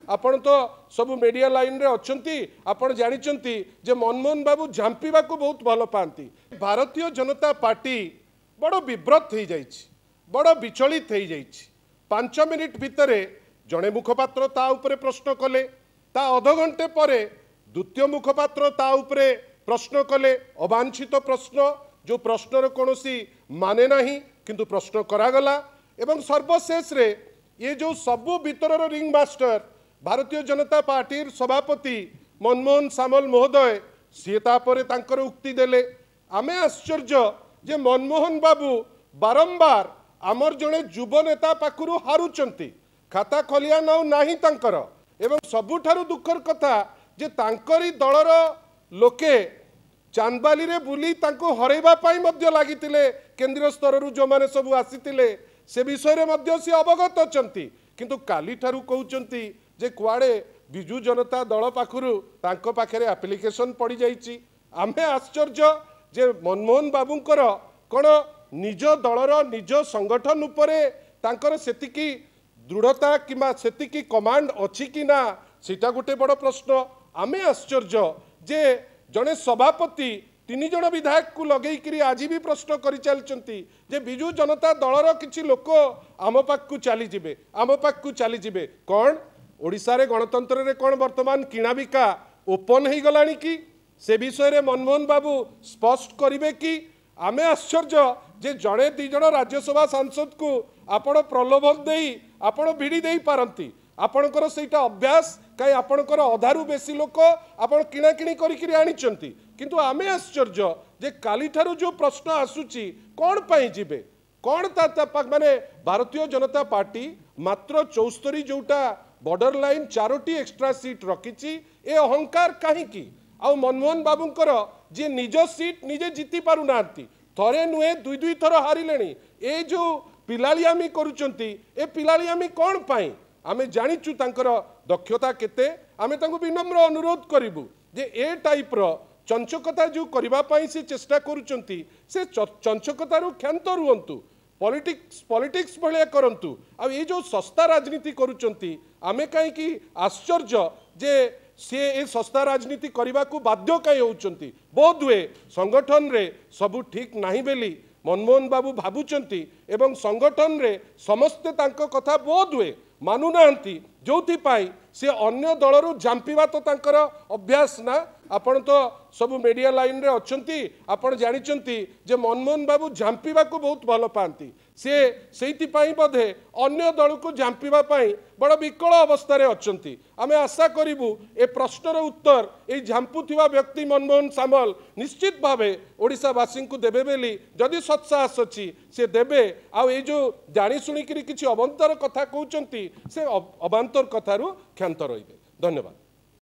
आपण तो सब मीडिया लाइन रे अछंती आपण जानिचंती जे मनमोहन बाबू झांपीबा को बहुत भल पाती। भारतीय जनता पार्टी बड़ विव्रत हो जाइछि, बड़ विचलित हो जाइछि। 5 मिनिट भितरे जड़े मुखपात्र ता उपरे प्रश्न कले, ता अध घंटे परे द्वितीय मुखपात्र ता उपरे प्रश्न कले, अवांछित प्रश्न जो प्रश्नर कौनसी माने नहीं किंतु प्रश्न करागला। एवं सर्वशेष रे ये जो सबु भीतर ring master Bharatiya Janata party सभापति मनमोहन सामल महोदय सी तापर तांकर उक्ति देले। आमे आश्चर्य जे मनमोहन बाबू बारंबार आमर जड़े युव नेता पाखु हारुचंती, खाता खलिया नाउ नाही तांकर। एवं सबुठारु दुखर कथा जे तांकरी दलर लोके चांदबाली रे बुली तांको हरैबा पाई मध्य लागितिले। केंद्रीय स्तर रु जो माने सब आसीतिले से विषय रे मध्य सी अवगत अछंती, किंतु काली ठारु कहउचंती जे कुआडे बिजू जनता दल पाखुरु तांको पाखरे एप्लिकेशन पड़ी जाइछि। आमे आश्चर्य जे मनमोहन बाबूंकर कोन निज दलर निज संगठन उपरे तांकर सेतिकी दृढ़ता किंबा सेतिकी कमांड अछि कि ना सीटा गोटे बड़ प्रश्न। आमे आश्चर्य जे जड़े सभापति 3 जन विधायक को लगेकरी आज भी प्रश्न करि चलचंती जे बिजू जनता दलर किछि लोक आम पाखु चली जिबे, आम पाखु चली जिबे। कौन ओडिशा रे गणतंत्र रे कौन वर्तमान किणा बिका ओपन हो गलानी कि से विषय रे मनमोहन बाबू स्पष्ट करिवे कि? आमे आश्चर्य जे जड़े 2 जन राज्यसभा सांसद को आपण प्रलोभन देई आपण भिड़ी देई पारंती। आपणकर सेटा अभ्यास कई आपणकर अधारू बेसी लोक आपण किणाकिणी करिकरी आनिचंती, किंतु आमे आश्चर्य जे काली ठारू जो प्रश्न आसुची कौन पाई जिबे, कौन माने भारतीय जनता पार्टी मात्र 74 जोटा बॉर्डर लाइन 4टी एक्स्ट्रा सीट रखिची ए अहंकार कहीं आ मनमोहन बाबूंकर जे निज सीट निजे जीति पारु नांती, थरे नुहे 2 थर हारिलेनी। ए जो पिलालियामी करूचंती ए पिलालियामी कौन पाई? आमे जानिचु तांकर दक्षता केते। आमे तांको विनम्र अनुरोध करिबु जे ए टाइप रो चंचकता जो करबा पाई से चेष्टा करूचंती से चंचकतारू क्षांत रुहंतु, पॉलिटिक्स भलिया करंतु। आ ये जो सस्ता राजनीति करूचंती आमे काहे कि आश्चर्य जे से ए सस्ता राजनीति करबा को बाध्य काहे होउचंती। बोध हुए संगठन रे सबु ठीक नाही बेली मनमोहन बाबू भाबुचंती एवं संगठन रे समस्ते तांको कथा बोध हुए मानु नांती, जोथि पाई से अन्य दलरू जांपीबा तो तांकर अभ्यास ना। आपण तो सब मीडिया लाइन रे अछंती, आपण जानिचंती जे मनमोहन बाबू जांपीबा को बहुत भल पाती। से सेति पाई बधे अन्य दल को जांपीबा पाई बड़ विकल अवस्था रे अछंती। आमे आशा करिबु ए प्रश्नर उत्तर ए झांपुथिबा व्यक्ति मनमोहन सामल निश्चित भावे ओडिशावासी को देबे बेली जदि सत्साहस अछि से देबे। आ ए जो जानी सुनी किछि अवंतर कथा कहउचंती से अवांतर कथारू क्षांत रहिबे। धन्यवाद।